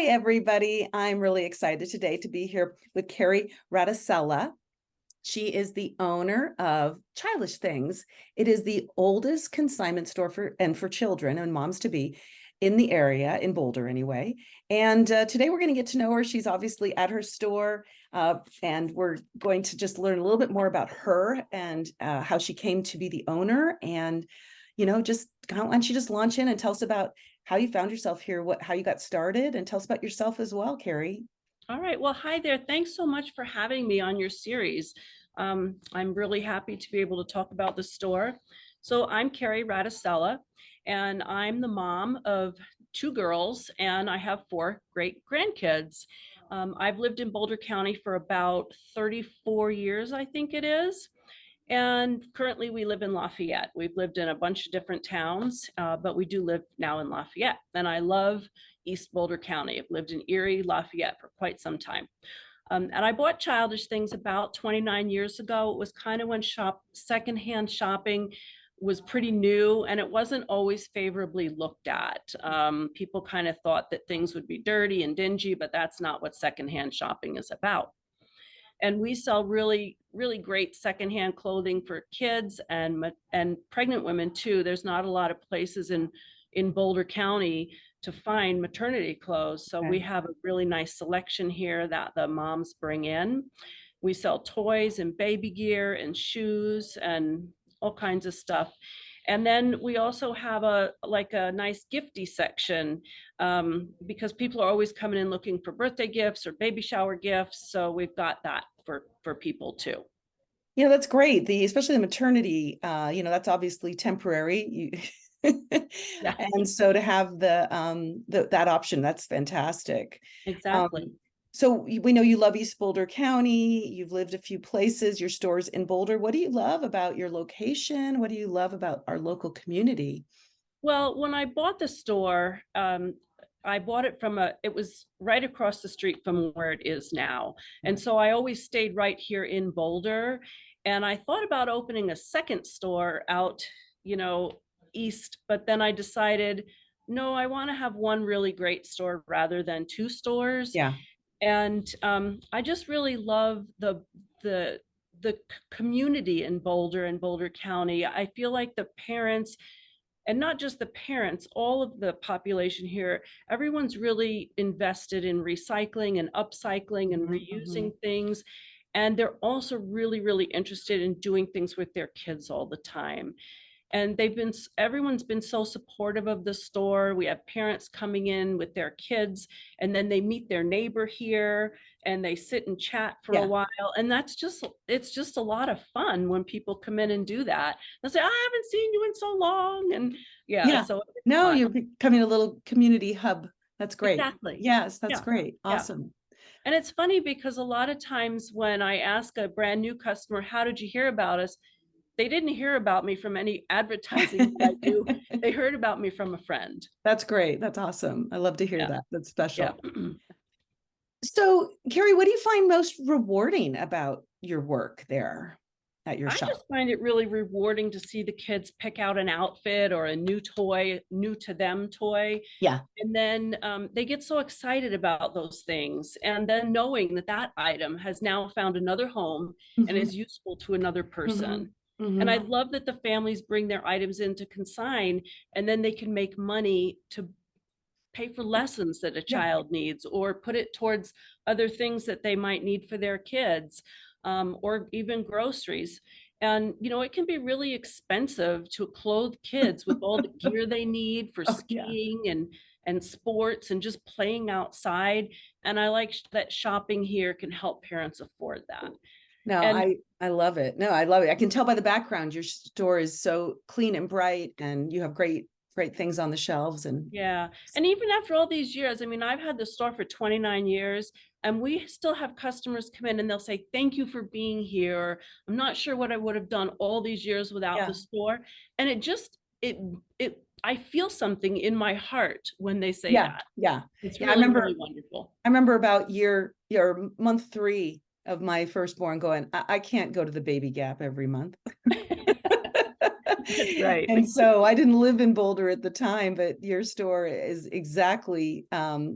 Hi, everybody. I'm really excited today to be here with Kerri Radicella. She is the owner of Childish Things. It is the oldest consignment store for children and moms to be in the area, in Boulder anyway. And today we're going to get to know her. She's obviously at her store, and we're going to just learn a little bit more about her and how she came to be the owner. And, just why don't you just launch in and tell us about how you found yourself here, how you got started, and tell us about yourself as well, Kerri. All right. Well, hi there. Thanks so much for having me on your series. I'm really happy to be able to talk about the store. So I'm Kerri Radicella, and I'm the mom of two girls, and I have four great grandkids. I've lived in Boulder County for about 34 years, I think it is. And currently we live in Lafayette. We've lived in a bunch of different towns, but we do live now in Lafayette. And I love East Boulder County. I've lived in Erie, Lafayette for quite some time. And I bought Childish Things about 29 years ago. It was kind of when secondhand shopping was pretty new, and it wasn't always favorably looked at. People kind of thought that things would be dirty and dingy, but that's not what secondhand shopping is about. And we sell really, really great secondhand clothing for kids and pregnant women too. There's not a lot of places in Boulder County to find maternity clothes. So we have a really nice selection here that the moms bring in. We sell toys and baby gear and shoes and all kinds of stuff. And then we also have a nice gifty section, because people are always coming in looking for birthday gifts or baby shower gifts. So we've got that for people too. That's great. Especially the maternity, that's obviously temporary. Yeah, And so to have that option, that's fantastic. exactly. So we know you love East Boulder County. You've lived a few places. Your store's in Boulder. What do you love about your location? What do you love about our local community? Well, when I bought the store, I bought it it was right across the street from where it is now. And so I always stayed right here in Boulder. And I thought about opening a second store out, east, but then I decided, no, I want to have one really great store rather than two stores. Yeah. And I just really love the the community in Boulder and Boulder County. I feel like the parents, and not just the parents, all of the population here, everyone's really invested in recycling and upcycling and reusing things. And they're also really, really interested in doing things with their kids all the time. And everyone's been so supportive of the store. We have parents coming in with their kids, and then they meet their neighbor here and they sit and chat for a while. And it's just a lot of fun when people come in and do that. They'll say, I haven't seen you in so long. And so it's fun. You're becoming a little community hub. That's great. Exactly. Yes, that's Yeah. great. Awesome. And it's funny because a lot of times when I ask a brand new customer, how did you hear about us? They didn't hear about me from any advertising that I do. They heard about me from a friend. That's great. That's awesome. I love to hear that. That's special. Yeah. So, Kerri, what do you find most rewarding about your work there at your shop? I just find it really rewarding to see the kids pick out an outfit or a new toy, new to them toy. Yeah. And then they get so excited about those things. And then knowing that item has now found another home and is useful to another person. And I love that the families bring their items in to consign, and then they can make money to pay for lessons that a child needs, or put it towards other things that they might need for their kids, or even groceries. And, it can be really expensive to clothe kids with all the gear they need for skiing and sports and just playing outside. And I like that shopping here can help parents afford that. No, I love it. No, I love it. I can tell by the background, your store is so clean and bright, and you have great things on the shelves. And and even after all these years, I mean, I've had the store for 29 years, and we still have customers come in and they'll say, thank you for being here. I'm not sure what I would have done all these years without the store. And I feel something in my heart when they say that. Yeah. It's really, really wonderful. I remember about your month 3 of my firstborn going, I can't go to the Baby Gap every month. That's right. And so I didn't live in Boulder at the time, but your store is exactly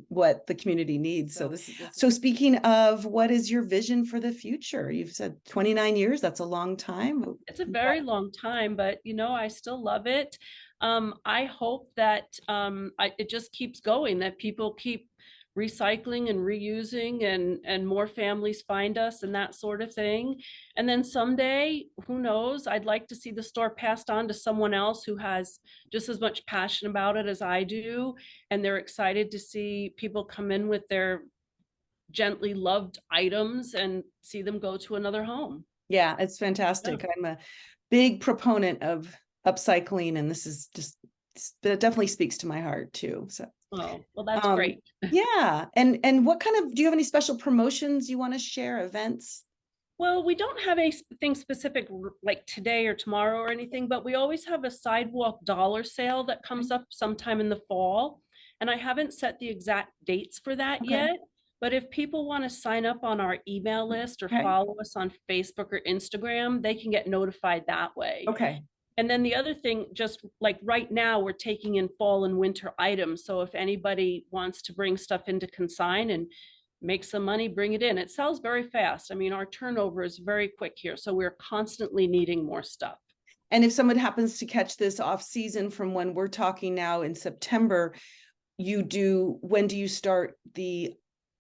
what the community needs. So so speaking of, what is your vision for the future? You've said 29 years, that's a long time. It's a very long time, but I still love it. I hope that it just keeps going, that people keep recycling and reusing, and more families find us and that sort of thing. And then someday, who knows, I'd like to see the store passed on to someone else who has just as much passion about it as I do. And they're excited to see people come in with their gently loved items and see them go to another home. Yeah, it's fantastic. I'm a big proponent of upcycling, and this is just, it definitely speaks to my heart too. So, oh, well, that's great. Yeah. And what kind of, do you have any special promotions you want to share, events? Well, we don't have anything specific like today or tomorrow or anything, but we always have a sidewalk dollar sale that comes up sometime in the fall. And I haven't set the exact dates for that yet. But if people want to sign up on our email list or follow us on Facebook or Instagram, they can get notified that way. Okay. And then the other thing, just like right now, we're taking in fall and winter items. So if anybody wants to bring stuff into consign and make some money, bring it in. It sells very fast. I mean, our turnover is very quick here. So we're constantly needing more stuff. And if someone happens to catch this off season from when we're talking now in September, when do you start the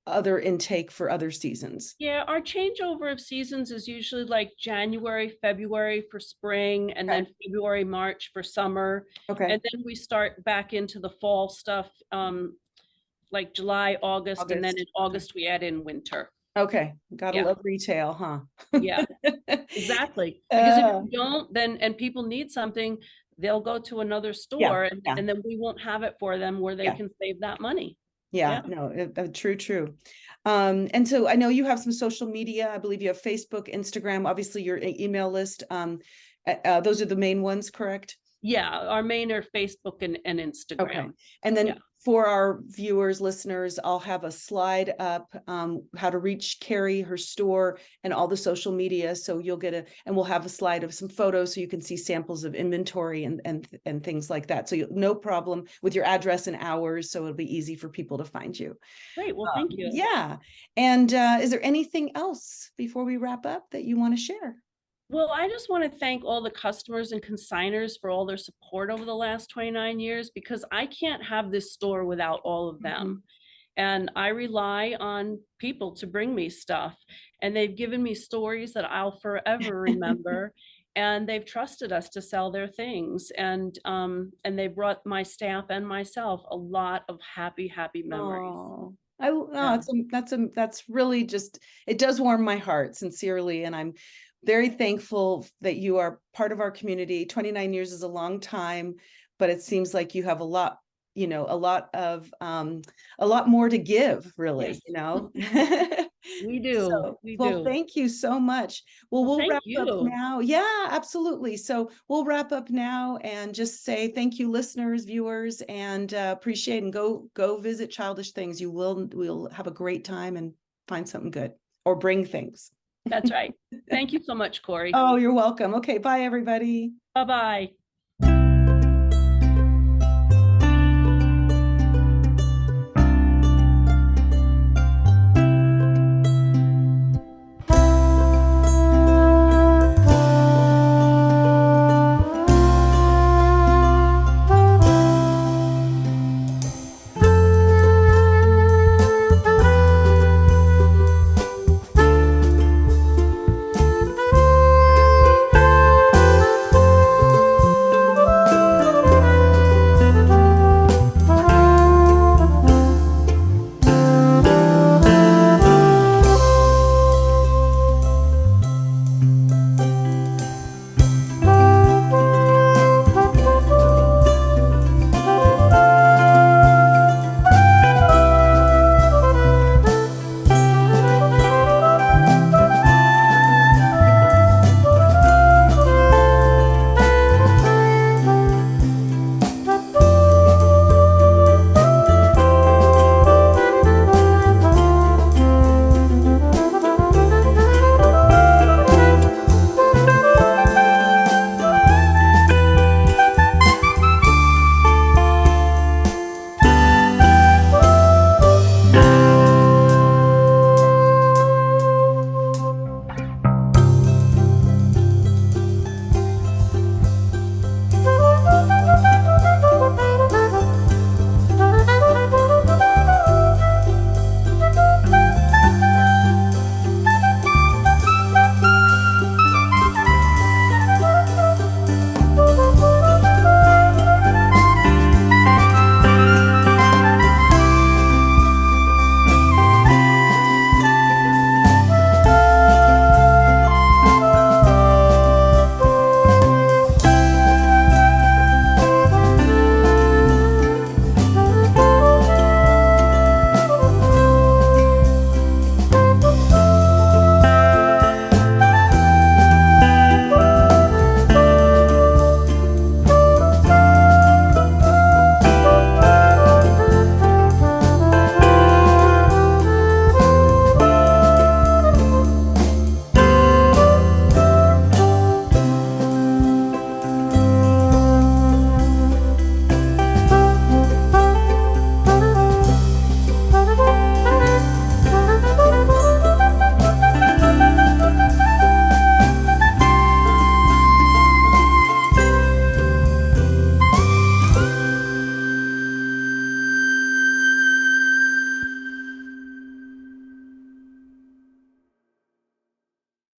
other intake for other seasons? Yeah, our changeover of seasons is usually like January, February for spring, and then February, March for summer. Okay. And then we start back into the fall stuff, like July, August, and then in August we add in winter. Okay. Gotta love retail, huh? Yeah, exactly. Because if you don't, then, and people need something, they'll go to another store, and then we won't have it for them where they can save that money. Yeah, no, true. And so I know you have some social media. I believe you have Facebook, Instagram, obviously your email list. Those are the main ones, correct? Yeah, our main are Facebook and Instagram. Okay. And then for our viewers, listeners, I'll have a slide up, how to reach Kerri, her store, and all the social media. So you'll get and we'll have a slide of some photos so you can see samples of inventory and things like that. So no problem with your address and hours. So it'll be easy for people to find you. Great. Well, thank you. Yeah. And is there anything else before we wrap up that you want to share? Well, I just want to thank all the customers and consigners for all their support over the last 29 years, because I can't have this store without all of them. And I rely on people to bring me stuff. And they've given me stories that I'll forever remember. And they've trusted us to sell their things. And they brought my staff and myself a lot of happy memories. That's really just, it does warm my heart sincerely. And I'm very thankful that you are part of our community. 29 years is a long time, but it seems like you have a lot more to give, really, We do. Well, thank you so much. Well, we'll wrap up now. Yeah, absolutely. So we'll wrap up now and just say thank you, listeners, viewers, and appreciate, and go visit Childish Things. We'll have a great time and find something good, or bring things. That's right. Thank you so much, Cory. Oh, you're welcome. Okay, bye, everybody. Bye-bye.